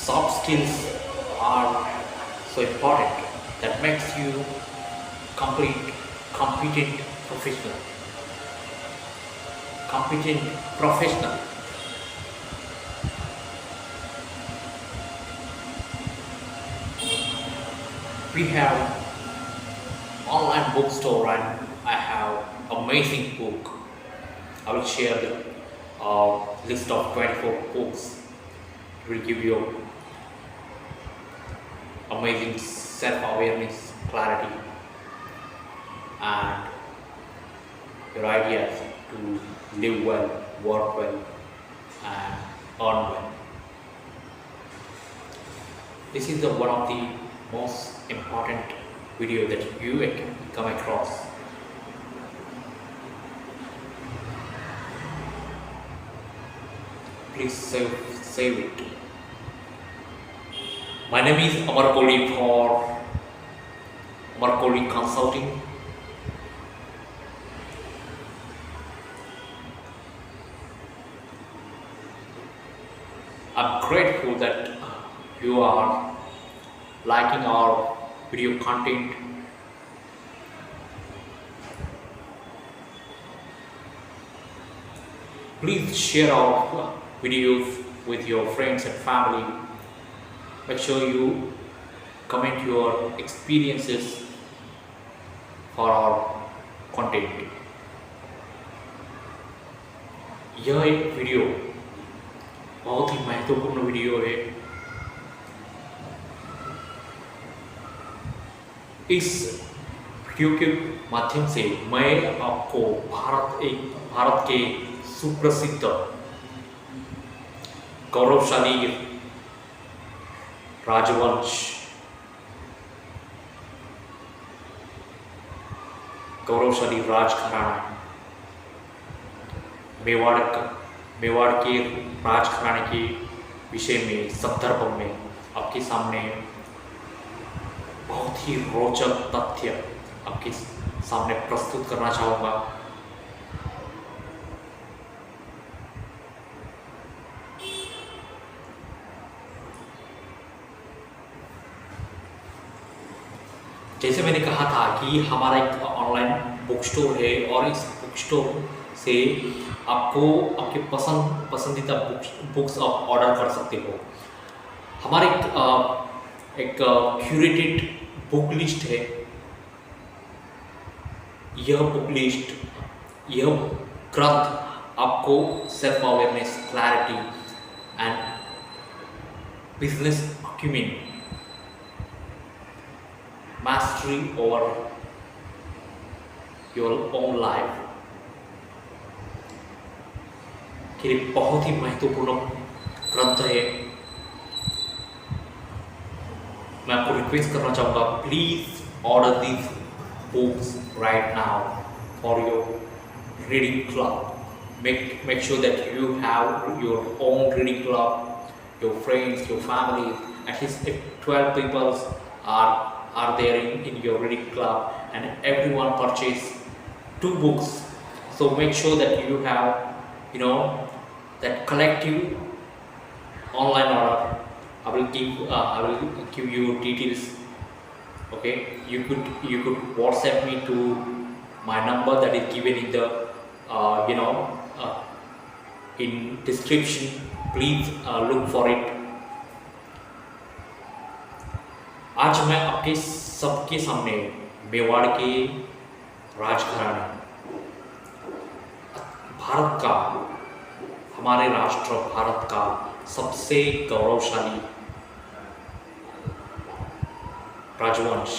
soft skills are so important that makes you complete, competent professional. Competent professional. We have online bookstore and I have amazing book. I will share the list of 24 books. It will give you amazing self-awareness, clarity, and your ideas to live well, work well, and earn well. This is the one of the most important video that you can come across. Please save it. My name is Amar Kohli for Amar Kohli Consulting. I'm grateful that you are liking our video content. Please share our videos with your friends and family. Make sure you comment your experiences for our content. यह एक video बहुत ही महत्वपूर्ण video है। इस video के माध्यम से मैं आपको भारत के सुप्रसिद्ध गौरवशाली राजवंश, गौरवशाली राजघराना मेवाड़ के राजघराने के विषय में संदर्भ में आपके सामने बहुत ही रोचक तथ्य आपके सामने प्रस्तुत करना चाहूँगा। जैसे मैंने कहा था कि हमारा एक ऑनलाइन बुक स्टोर है और इस बुक स्टोर से आपको आपके पसंदीदा बुक्स आप ऑर्डर कर सकते हो। हमारे एक क्यूरेटेड बुक लिस्ट है। यह बुक लिस्ट, यह ग्रंथ आपको self awareness, clarity and business acumen, mastery over your own life के लिए बहुत ही महत्वपूर्ण ग्रंथ है। मैं आपको रिक्वेस्ट करना चाहूँगा, please order these books right now for your reading club. Make sure that you have your own reading club, your friends, your family. At least if 12 people are there in your reading club, and everyone purchase 2 books. So make sure that you have, that collective online order. I will give you details. Okay, you could WhatsApp me to my number that is given in the in description. Please look for it. आज मैं आपके सबके सामने मेवाड़ के राजघराने, भारत का, हमारे राष्ट्र भारत का सबसे गौरवशाली राजवंश,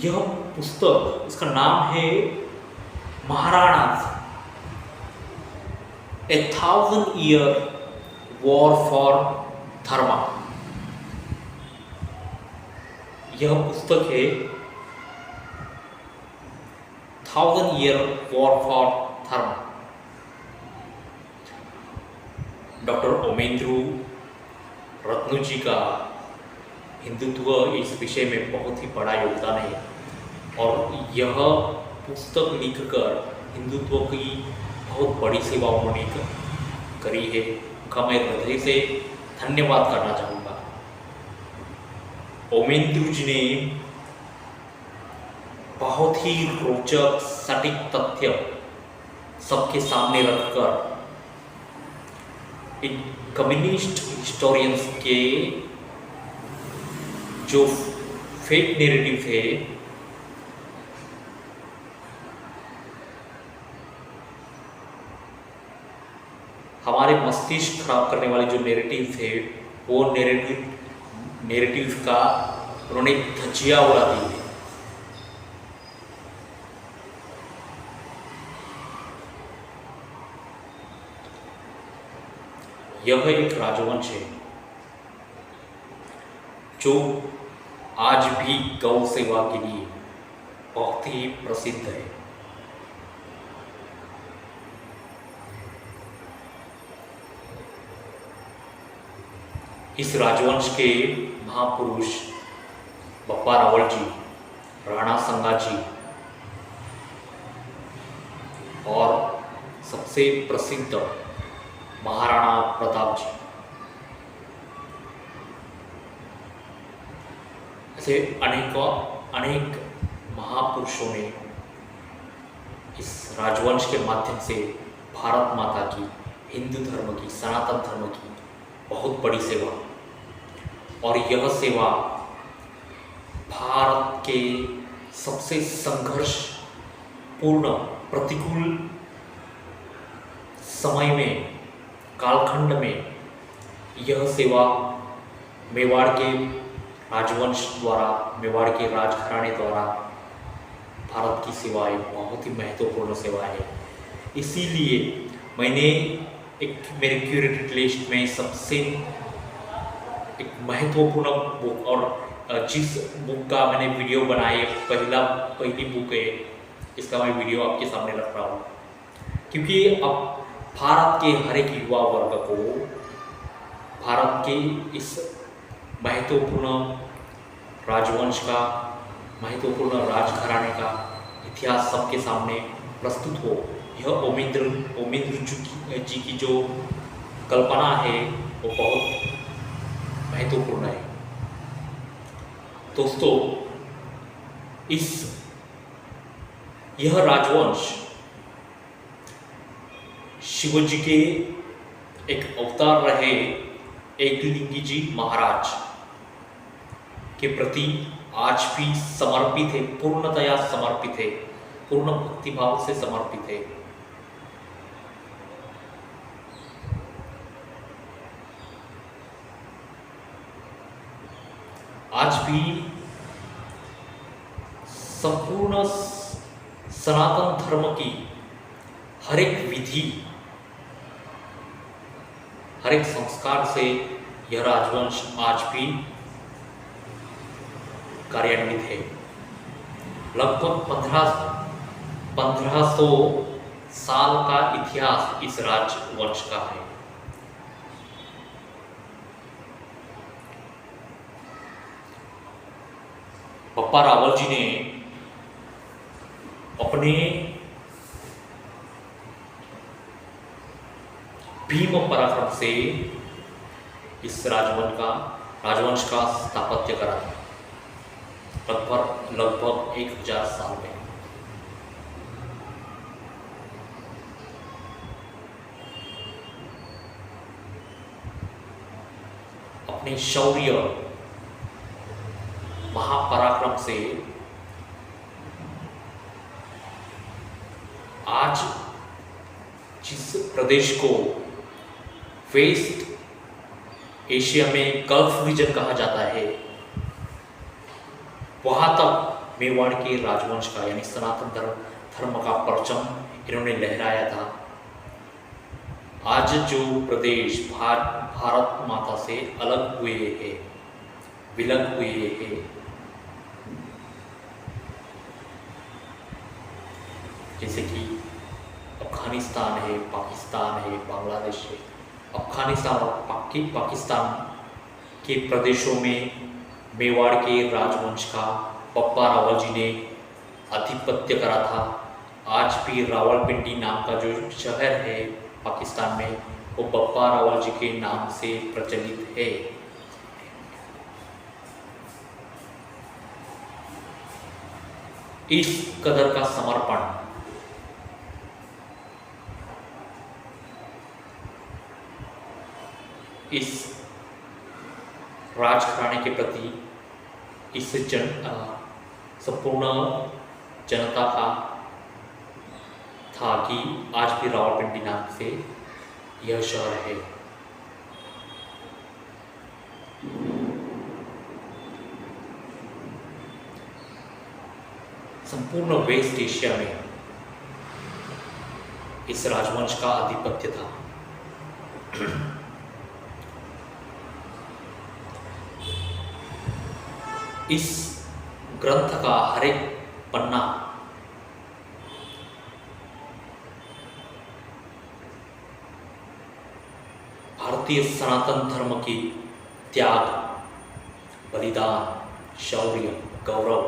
यह पुस्तक, इसका नाम है Maharana, A 1000-year war for Dharma. यह पुस्तक है 1000-year war for Dharma. Doctor Omendra Ratnu ji का हिंदुत्व इस विषय में बहुत ही बड़ा योगदान है, और यह पुस्तक लिखकर हिंदुत्व की बहुत बड़ी सेवा उन्होंने करी है। उनका मैं हृदय से धन्यवाद करना चाहूँगा। ओमेंद्र जी ने बहुत ही रोचक सटीक तथ्य सबके सामने रखकर इन कम्युनिस्ट हिस्टोरियंस के जो फेक नैरेटिव थे हमारे मस्तिष्क खराब करने वाले जो नैरेटिव थे वो नैरेटिव का उन्होंने धज्जियां उड़ा दी है। यह एक राजवंश है जो आज भी गौ सेवा के लिए बहुत ही प्रसिद्ध है। इस राजवंश के महापुरुष बप्पा रावल जी, राणा संगा जी और सबसे प्रसिद्ध महाराणा प्रताप जी, ऐसे अनेक महापुरुषों ने इस राजवंश के माध्यम से भारत माता की, हिंदू धर्म की, सनातन धर्म की बहुत बड़ी सेवा, और यह सेवा भारत के सबसे संघर्षपूर्ण प्रतिकूल समय में, कालखंड में यह सेवा मेवाड़ के राजवंश द्वारा, मेवाड़ के राजघराने द्वारा भारत की सेवा एक बहुत ही महत्वपूर्ण सेवा है। इसीलिए मैंने एक मेरे क्यूरेटेड लिस्ट में सबसे एक महत्वपूर्ण बुक, और जिस बुक का मैंने वीडियो बनाई, पहली बुक है, इसका मैं वीडियो आपके सामने रख रहा हूँ, क्योंकि अब भारत के हर एक युवा वर्ग को भारत के इस महत्वपूर्ण राजवंश का, महत्वपूर्ण राजघराने का इतिहास सबके सामने प्रस्तुत हो। यह ओमेंद्र जी की जो कल्पना है वो बहुत महत्वपूर्ण है। दोस्तों, यह राजवंश शिवजी के एक अवतार रहे एकलिंगी जी महाराज के प्रति आज भी समर्पित है, पूर्णतया समर्पित है, पूर्ण भक्तिभाव से समर्पित है। आज भी संपूर्ण सनातन धर्म की हर एक विधि, हर एक संस्कार से यह राजवंश आज भी कार्यान्वित है। लगभग 1500 साल का इतिहास इस राजवंश का है। बप्पा रावल जी ने अपने भीम पराक्रम से इस राजवंश का स्थापत्य करा था, लगभग 1000 साल में। अपने शौर्य, महापराक्रम से आज जिस प्रदेश को वेस्ट एशिया में गल्फ रीजन कहा जाता है, वहां तक मेवाड़ के राजवंश का, यानी सनातन धर्म का परचम इन्होंने लहराया था। आज जो प्रदेश भारत माता से अलग हुए हैं, विलग हुए हैं, जैसे कि अफगानिस्तान है, पाकिस्तान है, बांग्लादेश है। अफगानिस्तान और पाकिस्तान के प्रदेशों में मेवाड़ के राजवंश का बप्पा रावल जी ने आधिपत्य करा था, आज भी रावलपिंडी नाम का जो शहर है पाकिस्तान में, वो बप्पा रावल जी के नाम से प्रचलित है। इस कदर का समर्पण इस राजघराने के प्रति, इस संपूर्ण जनता का था कि आज भी रावलपिंडी नाम से यह शहर है। संपूर्ण वेस्ट एशिया में इस राजवंश का आधिपत्य था। इस ग्रंथ का हर एक पन्ना भारतीय सनातन धर्म की त्याग, बलिदान, शौर्य, गौरव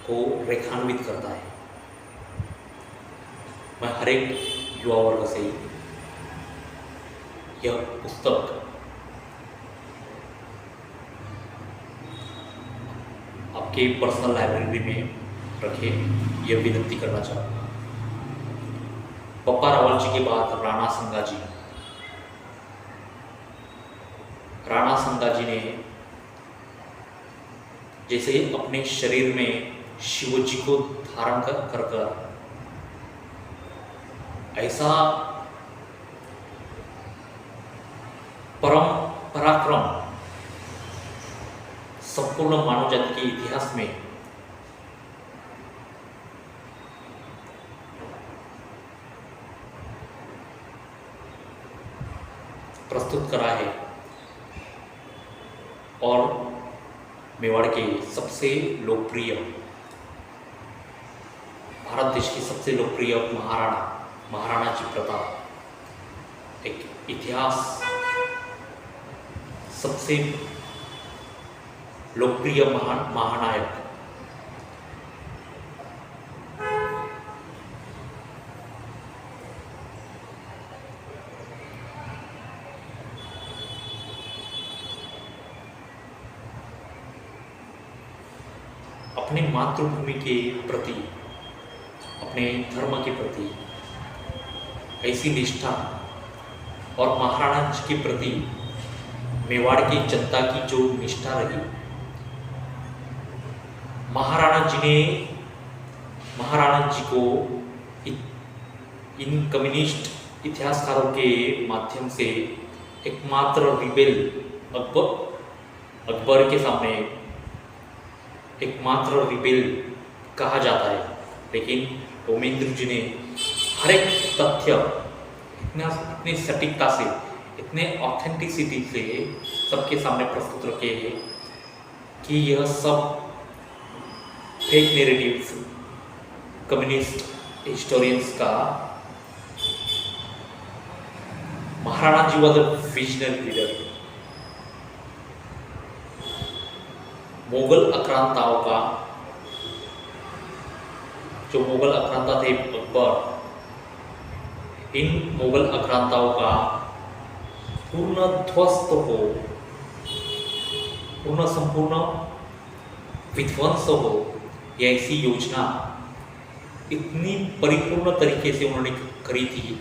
को रेखान्वित करता है। मैं हर एक युवा वर्ग से यह पुस्तक आपके पर्सनल लाइब्रेरी में रखे, यह विनती करना चाहूँगा। बप्पा रावल जी के बाद राणा संगाजी, राणा संगाजी ने जैसे अपने शरीर में शिव जी को धारण कर ऐसा परम पराक्रम संपूर्ण मानव जाति के इतिहास में प्रस्तुत करा है और मेवाड़ के सबसे लोकप्रिय, भारत देश की सबसे लोकप्रिय महाराणा जी प्रताप, एक इतिहास सबसे लोकप्रिय महानायक, अपने मातृभूमि के प्रति, अपने धर्म के प्रति ऐसी निष्ठा और महाराणा जी के प्रति मेवाड़ की जनता की जो निष्ठा रही, महाराणा जी को इन कम्युनिस्ट इतिहासकारों के माध्यम से एकमात्र रिबेल अकबर के सामने एकमात्र रिबेल कहा जाता है। लेकिन ओमेंद्र जी ने हर एक तथ्य इतनी सटीकता से, इतने ऑथेंटिसिटी से सबके सामने प्रस्तुत रखे हैं कि यह सब फेक नैरेटिव्स कम्युनिस्ट हिस्टोरियंस का, Maharana ji was a visionary leader. Mughal आक्रांताओं का, जो मुगल आक्रांता थे अकबर, इन मुगल आक्रांताओं का पूर्ण ध्वस्त हो, पूर्ण संपूर्ण विध्वंस हो, यह ऐसी योजना इतनी परिपूर्ण तरीके से उन्होंने करी थी।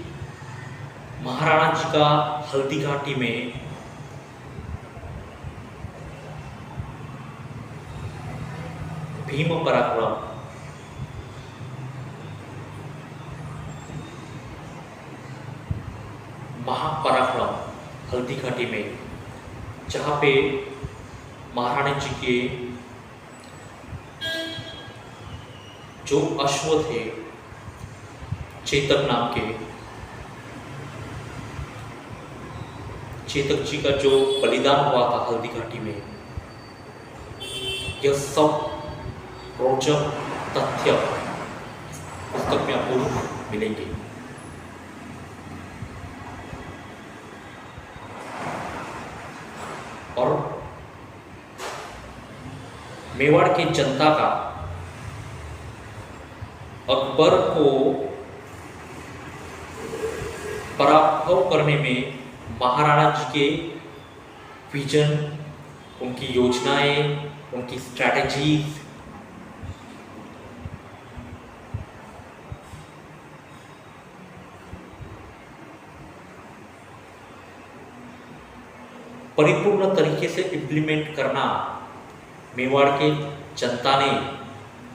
महाराणा जी का हल्दी घाटी में भीम पराक्रम, महापराक्रम हल्दी घाटी में, जहाँ पे महाराणा जी के जो अश्व थे चेतक नाम के, चेतक जी का जो बलिदान हुआ था हल्दी घाटी में, यह सब रोचक तथ्य पुस्तक में आपको मिलेंगे। और मेवाड़ की जनता का अकबर को पराभव करने में महाराणा जी के विजन, उनकी योजनाएं, उनकी स्ट्रैटेजीज, परिपूर्ण तरीके से इम्प्लीमेंट करना, मेवाड़ के जनता ने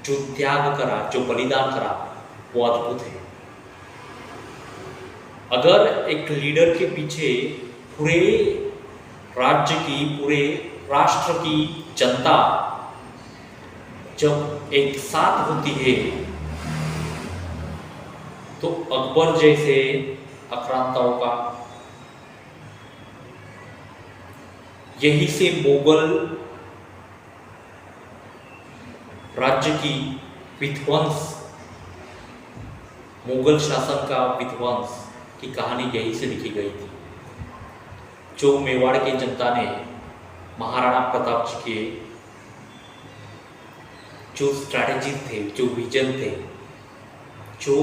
जो त्याग करा, जो बलिदान करा, वो अद्भुत है। अगर एक लीडर के पीछे पूरे राज्य की, पूरे राष्ट्र की जनता जब एक साथ होती है, तो अकबर जैसे आक्रांताओं का, यही से मुगल राज्य की विध्वंस, मुगल शासन का विध्वंस की कहानी यही से लिखी गई थी। जो मेवाड़ की जनता ने महाराणा प्रताप जी के जो स्ट्रैटेजी थे, जो विजन थे, जो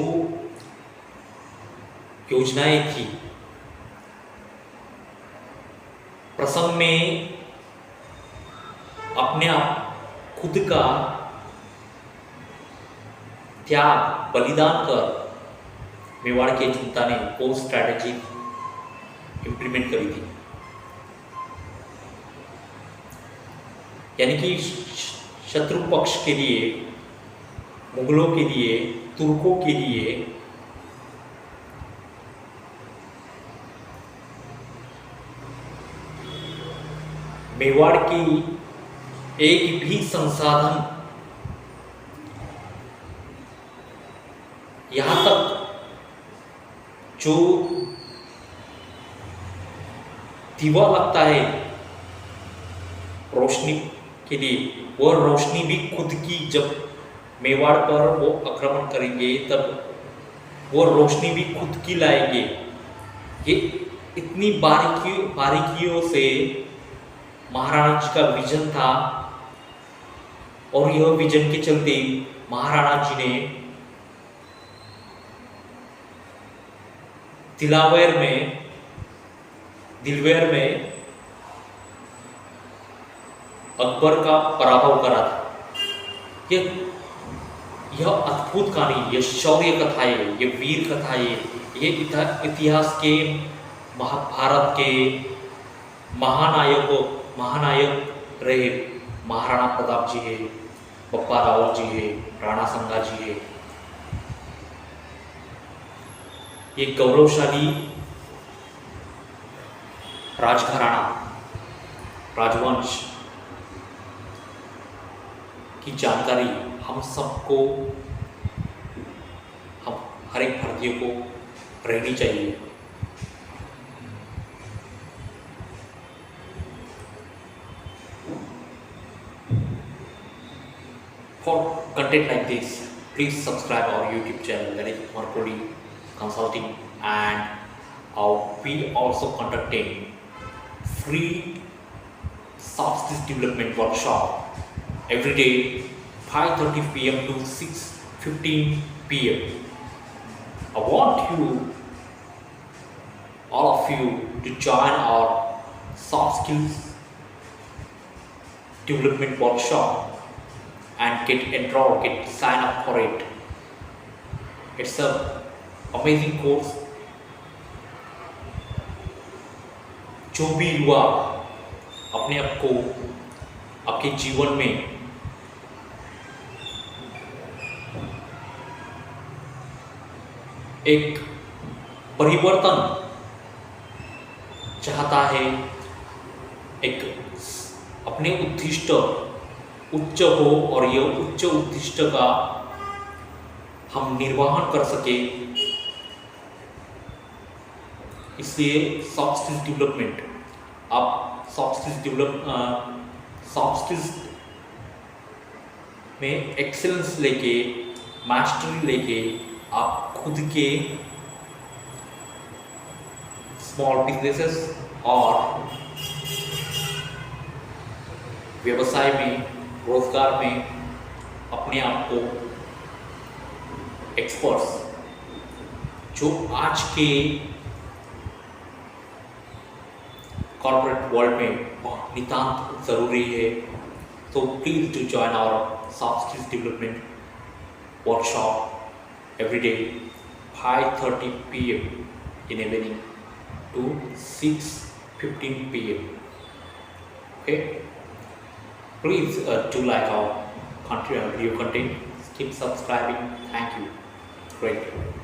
योजनाएं थी, प्रसंग में अपने आप खुद का त्याग, बलिदान कर मेवाड़ की जनता ने वो स्ट्रैटेजी इंप्लीमेंट करी थी। यानी कि शत्रु पक्ष के लिए, मुगलों के लिए, तुर्कों के लिए मेवाड़ की एक भी संसाधन, यहां तक जो दीवा लगता है रोशनी के लिए, वह रोशनी भी खुद की, जब मेवाड़ पर वो आक्रमण करेंगे तब वो रोशनी भी खुद की लाएंगे। ये इतनी बारीकियों से महाराणा जी का विजन था, और यह विजन के चलते महाराणा जी ने दिलवेर में अकबर का पराभव करा था। यह अद्भुत कहानी, यह शौर्य कथा है, यह वीर कथा है, ये इतिहास के, महाभारत के महानायक रहे महाराणा प्रताप जी है, बप्पा रावल जी है, राणा संगा जी है। ये गौरवशाली राजघराना, राजवंश की जानकारी हम सबको, हम हर एक भारतीय को रहनी चाहिए। For content like this, please subscribe our YouTube channel, that is Marconi Consulting, and we also conducting free soft skills development workshop every day 5:30 p.m. to 6:15 p.m. I want you, all of you, to join our soft skills development workshop and get enrolled, sign up for it. It's a amazing course. जो भी युवा अपने आप को, आपके जीवन में एक परिवर्तन चाहता है, एक अपने उद्दिष्ट उच्च हो, और यह उच्च उद्दिष्ट का हम निर्वहन कर सके, इसलिए सॉफ्ट स्किल्स डेवलपमेंट, आप सॉफ्ट स्किल्स में एक्सेलेंस लेके, मास्टरी लेके, आप खुद के स्मॉल बिजनेसेस और व्यवसाय में, रोजगार में अपने आप को एक्सपर्ट्स जो आज के कॉर्पोरेट वर्ल्ड में नितांत ज़रूरी है. तो please do join our soft skills development workshop every day 5:30 p.m. in evening to 6:15 p.m. Okay, please do like our video content, keep subscribing. Thank you. Great.